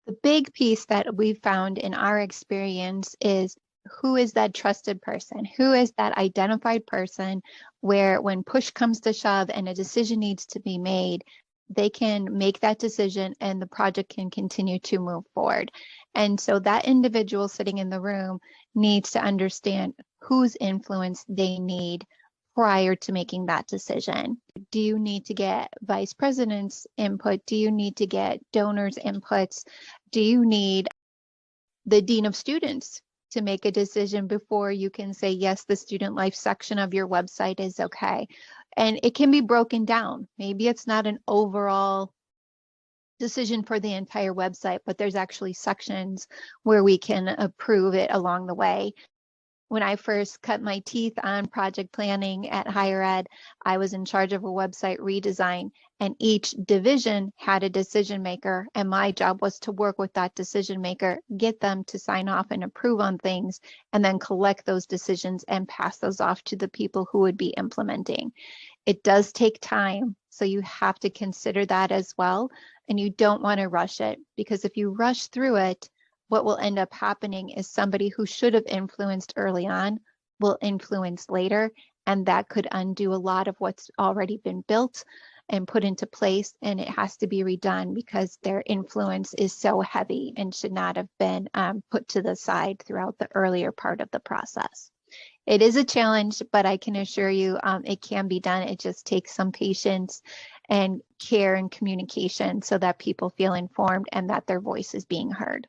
The big piece that we found in our experience is who is that trusted person? Who is that identified person where when push comes to shove and a decision needs to be made, they can make that decision and the project can continue to move forward. And so that individual sitting in the room needs to understand whose influence they need prior to making that decision. Do you need to get vice president's input? Do you need to get donors' inputs? Do you need the dean of students to make a decision before you can say, yes, the student life section of your website is okay? And it can be broken down. Maybe it's not an overall decision for the entire website, but there's actually sections where we can approve it along the way. When I first cut my teeth on project planning at higher ed, I was in charge of a website redesign, and each division had a decision maker, and my job was to work with that decision maker, get them to sign off and approve on things, and then collect those decisions and pass those off to the people who would be implementing. It does take time, so you have to consider that as well, and you don't want to rush it, because if you rush through it, what will end up happening is somebody who should have influenced early on will influence later, and that could undo a lot of what's already been built and put into place, and it has to be redone because their influence is so heavy and should not have been put to the side throughout the earlier part of the process. It is a challenge, but I can assure you it can be done. It just takes some patience and care and communication so that people feel informed and that their voice is being heard.